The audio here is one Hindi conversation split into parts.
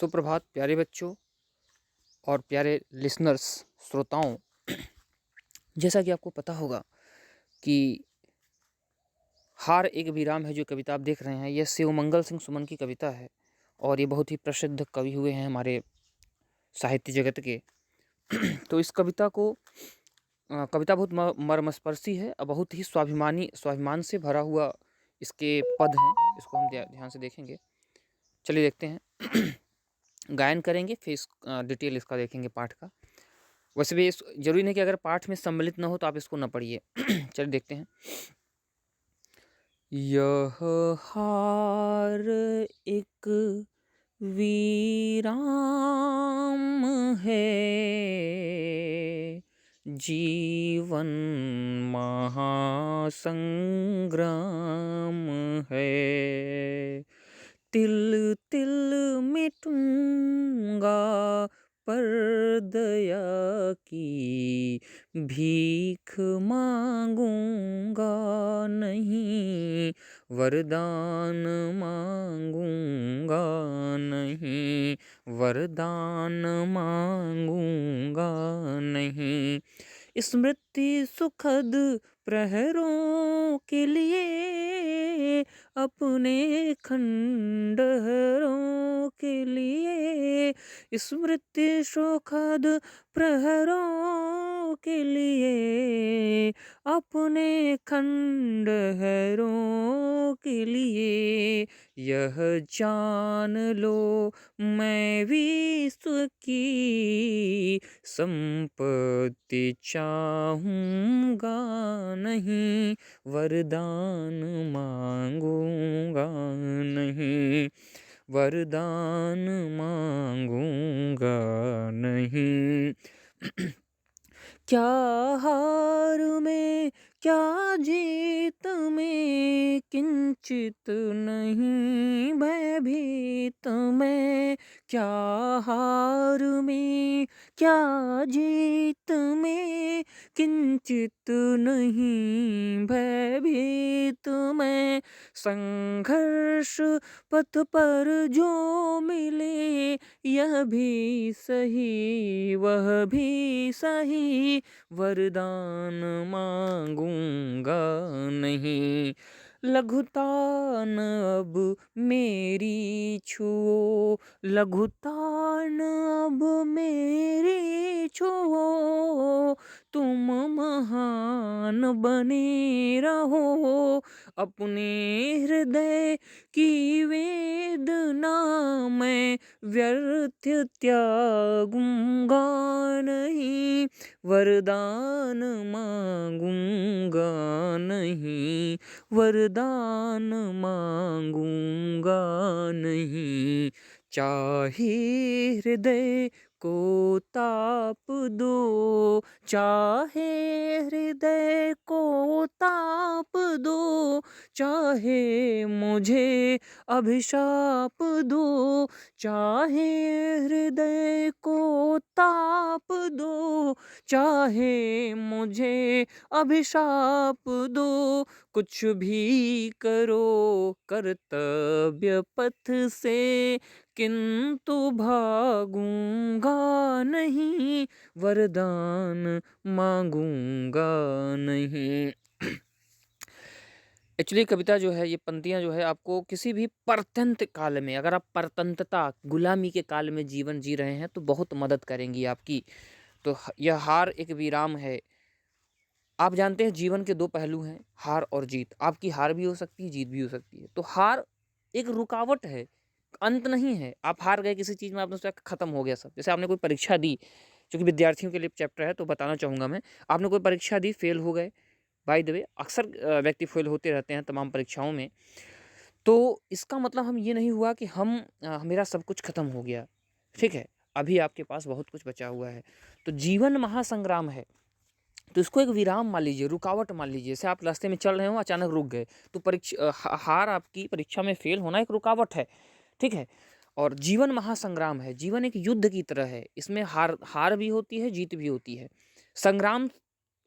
सुप्रभात प्यारे बच्चों और प्यारे लिसनर्स श्रोताओं। जैसा कि आपको पता होगा कि हार एक विराम है, जो कविता आप देख रहे हैं, यह शिवमंगल सिंह सुमन की कविता है और ये बहुत ही प्रसिद्ध कवि हुए हैं हमारे साहित्य जगत के। तो इस कविता को कविता बहुत मर्मस्पर्शी है और बहुत ही स्वाभिमान से भरा हुआ इसके पद हैं। इसको हम ध्यान से देखेंगे। चलिए देखते हैं। गायन करेंगे, फिर डिटेल इसका देखेंगे पाठ का। वैसे भी जरूरी नहीं कि अगर पाठ में सम्मिलित न हो तो आप इसको न पढ़िए। चलिए देखते हैं। यह हार एक विराम है, जीवन महासंग्राम है। तिल तिल मिटूंगा पर दया की भीख मांगूंगा नहीं, वरदान मांगूंगा नहीं, वरदान मांगूंगा नहीं। स्मृति सुखद प्रहरों के लिए, अपने खंडहरों के लिए, स्मृति सुखद प्रहरों के लिए, अपने खंडहरों के लिए। यह जान लो मैं विश्व की संपत्ति चाहूँगा नहीं, वरदान मांगूंगा नहीं, वरदान मांगूंगा नहीं। क्या हार में क्या जीत में किंचित नहीं भयभीत मैं। क्या हार में क्या जीत में किंचित नहीं भयभीत मैं। संघर्ष पथ पर जो मिले, यह भी सही वह भी सही, वरदान मांगूंगा नहीं। लघुतान अब मेरी छुओ, लघुतान अब मेरी छुओ, तुम महान बने रहो। अपने हृदय की वेदना मैं व्यर्थ त्यागूंगा नहीं, वरदान मांगूंगा नहीं, वरदान मांगूंगा नहीं। चाहे हृदय को ताप दो, चाहे हृदय को ताप दो, चाहे मुझे अभिशाप दो, चाहे हृदय को ताप दो, चाहे मुझे अभिशाप दो। कुछ भी करो कर्तव्य पथ से, किंतु भागूंगा नहीं, वरदान मांगूंगा नहीं। एक्चुअली कविता जो है, ये पंक्तियाँ जो है, आपको किसी भी परतंत्र काल में, अगर आप परतंत्रता गुलामी के काल में जीवन जी रहे हैं तो बहुत मदद करेंगी आपकी। तो यह हार एक विराम है। आप जानते हैं जीवन के दो पहलू हैं, हार और जीत। आपकी हार भी हो सकती है, जीत भी हो सकती है। तो हार एक रुकावट है, अंत नहीं है। आप हार गए किसी चीज़ में, आपने सोचा खत्म हो गया सब। जैसे आपने कोई परीक्षा दी, क्योंकि विद्यार्थियों के लिए चैप्टर है तो बताना चाहूँगा मैं। आपने कोई परीक्षा दी, फेल हो गए। बाय द वे अक्सर व्यक्ति फेल होते रहते हैं तमाम परीक्षाओं में। तो इसका मतलब हम ये नहीं हुआ कि मेरा सब कुछ खत्म हो गया। ठीक है, अभी आपके पास बहुत कुछ बचा हुआ है। तो जीवन महासंग्राम है, तो इसको एक विराम मान लीजिए, रुकावट मान लीजिए। जैसे आप रास्ते में चल रहे हो, अचानक रुक गए, तो हार, आपकी परीक्षा में फेल होना एक रुकावट है। ठीक है, और जीवन महासंग्राम है। जीवन एक युद्ध की तरह है, इसमें हार हार भी होती है, जीत भी होती है। संग्राम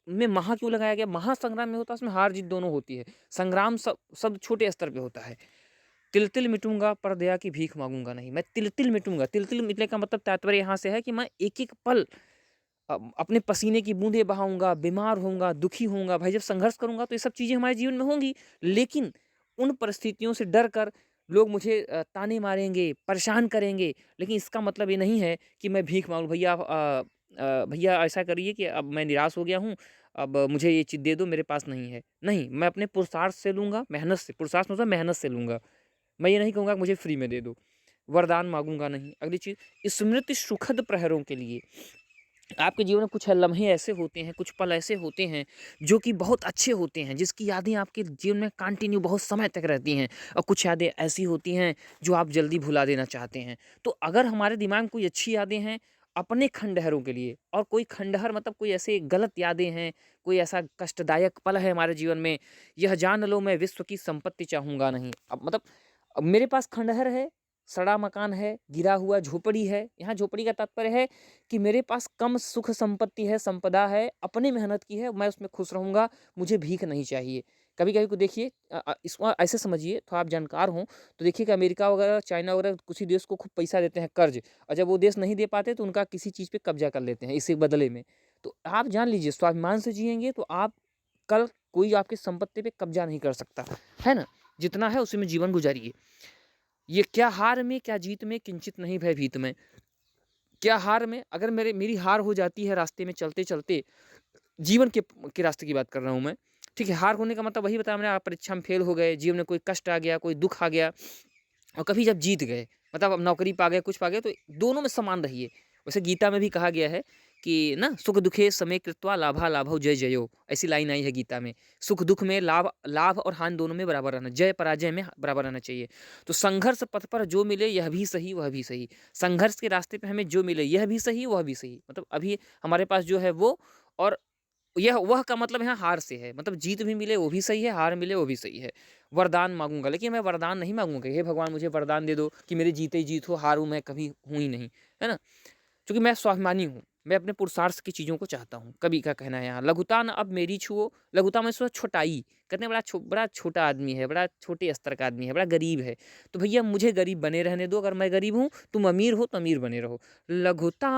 में महा क्यों लगाया गया? महासंग्राम में होता है, उसमें हार जीत दोनों होती है। संग्राम शब्द छोटे स्तर पे होता है। तिल-तिल मिटूँगा पर दया की भीख माँगूँगा नहीं। मैं तिल-तिल मिटूँगा, तिल-तिल मिटने का मतलब तात्पर्य यहाँ से है कि मैं एक-एक पल अपने पसीने की बूँदें बहाऊँगा, बीमार होऊँगा, दुखी होऊँगा। भाई जब संघर्ष करूँगा तो ये सब चीज़ें हमारे जीवन में होंगी, लेकिन उन परिस्थितियों से डर कर लोग मुझे ताने मारेंगे, परेशान करेंगे, लेकिन इसका मतलब ये नहीं है कि मैं भीख माँगूँ, भैया ऐसा करिए कि अब मैं निराश हो गया हूँ, अब मुझे ये चीज़ दे दो, मेरे पास नहीं है। नहीं, मैं अपने पुरुषार्थ से लूँगा, मेहनत से, पुरुषार्थ मतलब मेहनत से लूँगा। मैं ये नहीं कहूँगा कि मुझे फ्री में दे दो। वरदान माँगूँगा नहीं। अगली चीज़, स्मृति सुखद प्रहरों के लिए। आपके जीवन में कुछ लम्हे ऐसे होते हैं, कुछ पल ऐसे होते हैं जो कि बहुत अच्छे होते हैं, जिसकी यादें आपके जीवन में कंटिन्यू बहुत समय तक रहती हैं, और कुछ यादें ऐसी होती हैं जो आप जल्दी भुला देना चाहते हैं। तो अगर हमारे दिमाग में कोई अच्छी यादें हैं अपने खंडहरों के लिए, और कोई खंडहर मतलब कोई ऐसे गलत यादें हैं, कोई ऐसा कष्टदायक पल है हमारे जीवन में, यह जान लो मैं विश्व की संपत्ति चाहूँगा नहीं। अब मतलब अब मेरे पास खंडहर है, सड़ा मकान है, गिरा हुआ झोपड़ी है। यहाँ झोपड़ी का तात्पर्य है कि मेरे पास कम सुख संपत्ति है, संपदा है, अपनी मेहनत की है, मैं उसमें खुश रहूँगा, मुझे भीख नहीं चाहिए। कभी-कभी को देखिए, इसको ऐसे समझिए, तो आप जानकार हों, तो देखिए कि अमेरिका वगैरह, चाइना वगैरह कुछ ही देश को खूब पैसा देते हैं कर्ज, और जब वो देश नहीं दे पाते तो उनका किसी चीज़ पे कब्ज़ा कर लेते हैं इसके बदले में। तो आप जान लीजिए, स्वाभिमान से जिएँगे तो आप कल कोई आपकी संपत्ति पे कब्ज़ा नहीं कर सकता, है ना? जितना है उसी में जीवन गुज़ारिए। ये क्या हार में, क्या जीत में, किंचित नहीं भयभीत में। क्या हार में, अगर मेरी हार हो जाती है रास्ते में चलते-चलते, जीवन के रास्ते की बात कर रहा हूँ मैं, ठीक है? हार होने का मतलब वही बताया मैंने, आप परीक्षा में फेल हो गए, जीवन में कोई कष्ट आ गया, कोई दुःख आ गया, और कभी जब जीत गए, मतलब अब नौकरी पा गए, कुछ पा गए, तो दोनों में समान रहिए। वैसे गीता में भी कहा गया है कि ना, सुख दुखे समे कृत्वा लाभा लाभौ जय जयो, ऐसी लाइन आई है गीता में। सुख दुख में लाभ लाभ और हानि दोनों में बराबर रहना, जय पराजय में बराबर रहना चाहिए। तो संघर्ष पथ पर जो मिले यह भी सही, वह भी सही। संघर्ष के रास्ते पे हमें जो मिले यह भी सही, वह भी सही। मतलब अभी हमारे पास जो है वो, और यह वह का मतलब यहाँ हार से है, मतलब जीत भी मिले वो भी सही है, हार मिले वो भी सही है। वरदान माँगूँगा, लेकिन मैं वरदान नहीं माँगूँगा कि हे भगवान मुझे वरदान दे दो कि मेरी जीते ही जीत हो, हारूँ मैं कभी हूँ ही नहीं, है ना? क्योंकि मैं स्वाभिमानी हूँ, मैं अपने पुरुषार्थ की चीज़ों को चाहता हूँ। कवि का कहना है यहाँ, लघुता न अब मेरी छुओ, लघुता में छोटाई, कहते हैं बड़ा छोटा आदमी है, बड़ा छोटे स्तर का आदमी है, बड़ा गरीब है। तो भैया मुझे गरीब बने रहने दो, अगर मैं गरीब हूँ, तुम अमीर हो तो अमीर बने रहो। लघुता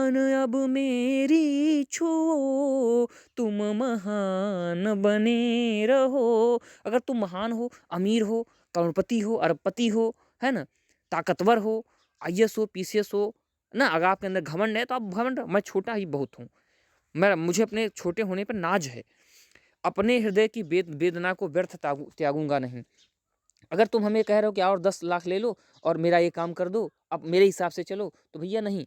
न अब मेरी छुओ, तुम महान बने रहो। अगर तुम महान हो, अमीर हो, करोड़पति हो, अरबपति हो, है ना? ताकतवर हो, आईएएस हो, पीसीएस हो, ना, अगर आपके अंदर घमंड है तो आप घमंड, मैं छोटा ही बहुत हूँ। मुझे अपने छोटे होने पर नाज है। अपने हृदय की वेदना को व्यर्थ त्यागूँगा नहीं। अगर तुम हमें कह रहे हो कि और 10 लाख ले लो और मेरा ये काम कर दो, अब मेरे हिसाब से चलो, तो भैया नहीं।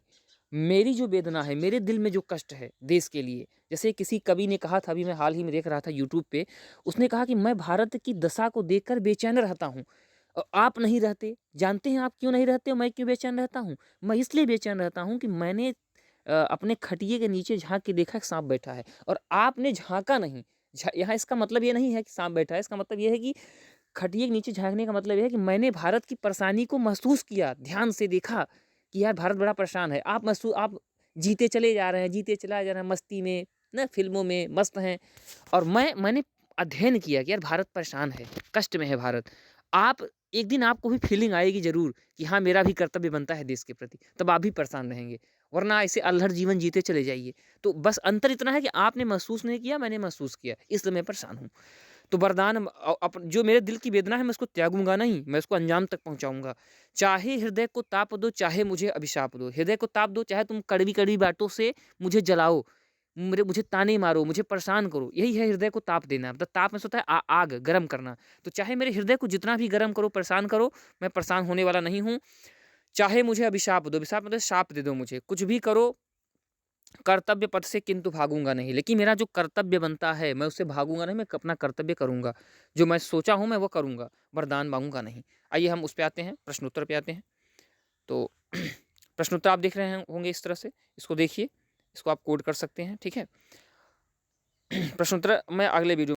मेरी जो वेदना है, मेरे दिल में जो कष्ट है देश के लिए, जैसे किसी कवि ने कहा था, अभी मैं हाल ही में देख रहा था यूट्यूब पे, उसने कहा कि मैं भारत की दशा को देखकर बेचैन रहता हूँ। आप नहीं रहते, जानते हैं आप क्यों नहीं रहते हो, मैं क्यों बेचैन रहता हूँ? मैं इसलिए बेचैन रहता हूँ कि मैंने अपने खटिये के नीचे झाँक के देखा कि साँप बैठा है, और आपने झाँका नहीं। यहाँ इसका मतलब ये नहीं है कि साँप बैठा है, इसका मतलब ये है कि खटिये के नीचे झाँकने का मतलब ये है कि मैंने भारत की परेशानी को महसूस किया, ध्यान से देखा कि यार भारत बड़ा परेशान है। आप जीते चले जा रहे हैं, जीते चला जा रहे हैं मस्ती में, ना फ़िल्मों में मस्त हैं, और मैंने अध्ययन किया कि यार भारत परेशान है, कष्ट में है भारत। आप एक दिन आपको भी फीलिंग आएगी ज़रूर कि हाँ, मेरा भी कर्तव्य बनता है देश के प्रति, तब आप भी परेशान रहेंगे, वरना ऐसे अल्हड़ जीवन जीते चले जाइए। तो बस अंतर इतना है कि आपने महसूस नहीं किया, मैंने महसूस किया, इसलिए मैं परेशान हूँ। तो वरदान जो मेरे दिल की वेदना है मैं उसको त्यागूँगा नहीं, मैं उसको अंजाम तक पहुँचाऊँगा। चाहे हृदय को ताप दो, चाहे मुझे अभिशाप दो। हृदय को ताप दो, चाहे तुम कड़वी-कड़वी बातों से मुझे जलाओ, मुझे ताने मारो, मुझे परेशान करो, यही है हृदय को ताप देना। मतलब ताप में से होता है आग, गरम करना। तो चाहे मेरे हृदय को जितना भी गरम करो, परेशान करो, मैं परेशान होने वाला नहीं हूँ। चाहे मुझे अभिशाप दो, अभिशाप मतलब शाप दे दो मुझे, कुछ भी करो, कर्तव्य पथ से किंतु भागूँगा नहीं। लेकिन मेरा जो कर्तव्य बनता है, मैं उससे भागूँगा नहीं, मैं अपना कर्तव्य करूँगा। जो मैं सोचा हूँ, मैं वो करूँगा, वरदान माँगूँगा नहीं। आइए हम उस पे आते हैं, प्रश्नोत्तर पे आते हैं। तो प्रश्नोत्तर आप देख रहे हैं होंगे इस तरह से, इसको देखिए, इसको आप कोड कर सकते हैं, ठीक है? प्रश्नोत्तर मैं अगले वीडियो